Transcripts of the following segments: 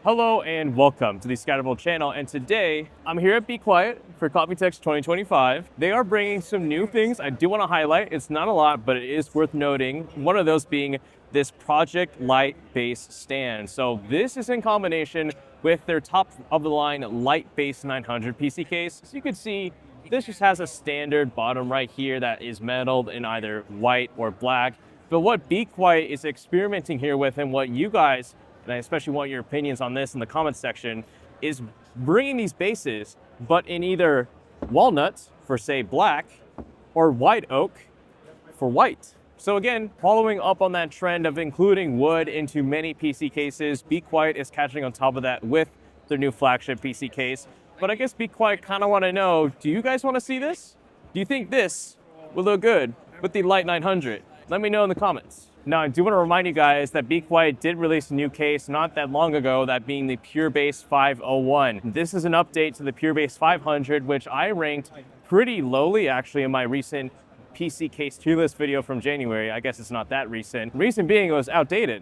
Hello and welcome to the Scatterable channel, and today I'm here at Be Quiet for Computex 2025. They are bringing some new things I do want to highlight. It's not a lot, but it is worth noting. One of those being this Project Light base stand. So this is in combination with their top of the line Light Base 900 PC case. So you can see this just has a standard bottom right here that is metalled in either white or black. But what Be Quiet is experimenting here with, and what you guys, and I especially want your opinions on this in the comments section, is bringing these bases, but in either walnut for say black or white oak for white. So again, following up on that trend of including wood into many PC cases, Be Quiet is catching on top of that with their new flagship PC case. But I guess Be Quiet kind of want to know, do you guys want to see this? Do you think this will look good with the Light 900? Let me know in the comments. Now, I do want to remind you guys that Be Quiet did release a new case not that long ago, that being the PureBase 501. This is an update to the PureBase 500, which I ranked pretty lowly actually in my recent PC case tier list video from January. I guess it's not that recent. Reason being, it was outdated,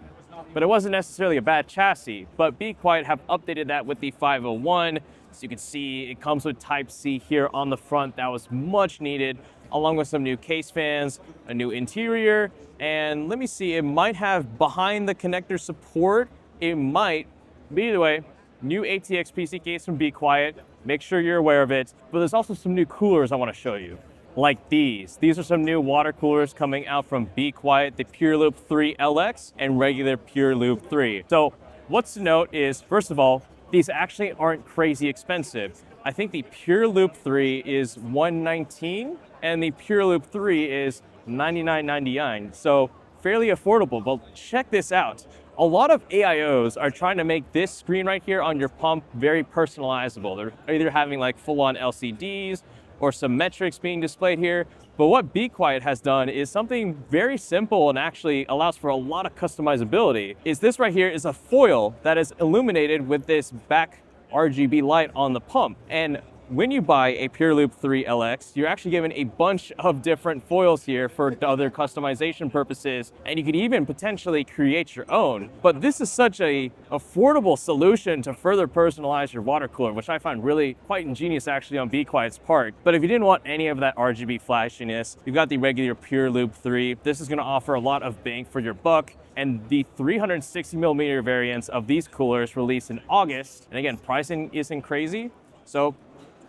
but it wasn't necessarily a bad chassis. But Be Quiet have updated that with the 501. So you can see it comes with Type-C here on the front. That was much needed, along with some new case fans, a new interior, and let me see, it might have behind the connector support. It might, but either way, new ATX PC case from Be Quiet. Make sure you're aware of it. But there's also some new coolers I want to show you, like these. These are some new water coolers coming out from Be Quiet, the Pure Loop 3 LX and regular Pure Loop 3. So what's to note is, first of all, these actually aren't crazy expensive. I think the Pure Loop 3 is $119 and the Pure Loop 3 is $99.99. So fairly affordable, but check this out. A lot of AIOs are trying to make this screen right here on your pump very personalizable. They're either having like full-on LCDs or some metrics being displayed here. But what Be Quiet has done is something very simple and actually allows for a lot of customizability. Is this right here is a foil that is illuminated with this back RGB light on the pump. And when you buy a Pure Loop 3 LX, you're actually given a bunch of different foils here for other customization purposes, and you can even potentially create your own. But this is such a affordable solution to further personalize your water cooler, which I find really quite ingenious actually on Be Quiet's part. But if you didn't want any of that RGB flashiness, you've got the regular Pure Loop 3. This is going to offer a lot of bang for your buck. And the 360mm variants of these coolers released in August. And again, pricing isn't crazy. So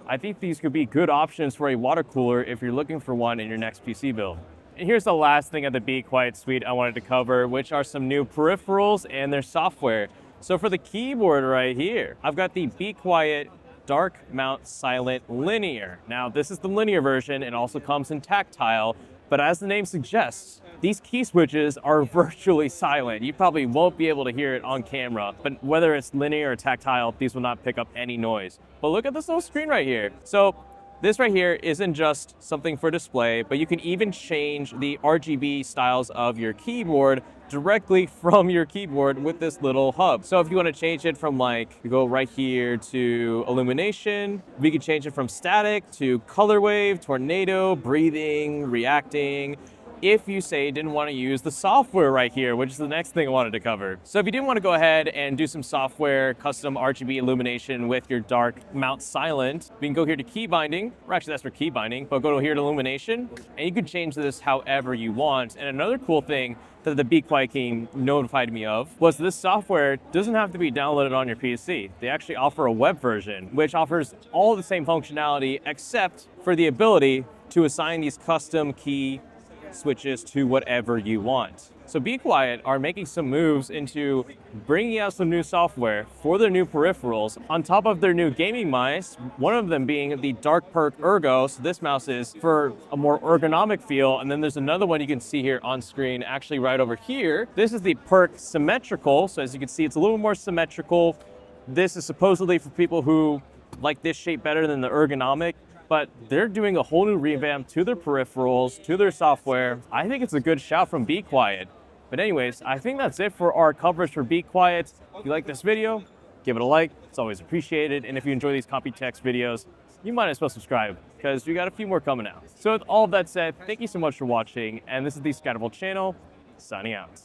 I think these could be good options for a water cooler if you're looking for one in your next PC build. And here's the last thing of the Be Quiet suite I wanted to cover, which are some new peripherals and their software. So for the keyboard right here, I've got the Be Quiet Dark Mount Silent Linear. Now, this is the linear version. It also comes in tactile, but as the name suggests, these key switches are virtually silent. You probably won't be able to hear it on camera, but whether it's linear or tactile, these will not pick up any noise. But look at this little screen right here. So this right here isn't just something for display, but you can even change the RGB styles of your keyboard directly from your keyboard with this little hub. So if you want to change it from you go right here to illumination, we can change it from static to color wave, tornado, breathing, reacting, if you say didn't want to use the software right here, which is the next thing I wanted to cover. So if you didn't want to go ahead and do some software custom RGB illumination with your Dark Mount Silent, we can go here to key binding, or actually that's for key binding, but go here to illumination, and you can change this however you want. And another cool thing that the Be Quiet team notified me of was this software doesn't have to be downloaded on your PC. They actually offer a web version, which offers all the same functionality except for the ability to assign these custom key switches to whatever you want. So Be Quiet are making some moves into bringing out some new software for their new peripherals on top of their new gaming mice, one of them being the Dark Perk Ergo. So this mouse is for a more ergonomic feel, and then there's another one you can see here on screen, actually right over here. This is the Perk Symmetrical. So as you can see, it's a little more symmetrical. This is supposedly for people who like this shape better than the ergonomic, but they're doing a whole new revamp to their peripherals, to their software. I think it's a good shout from Be Quiet. But anyways, I think that's it for our coverage for Be Quiet. If you like this video, give it a like. It's always appreciated. And if you enjoy these Computex videos, you might as well subscribe because we got a few more coming out. So with all of that said, thank you so much for watching. And this is the Scatterable channel, signing out.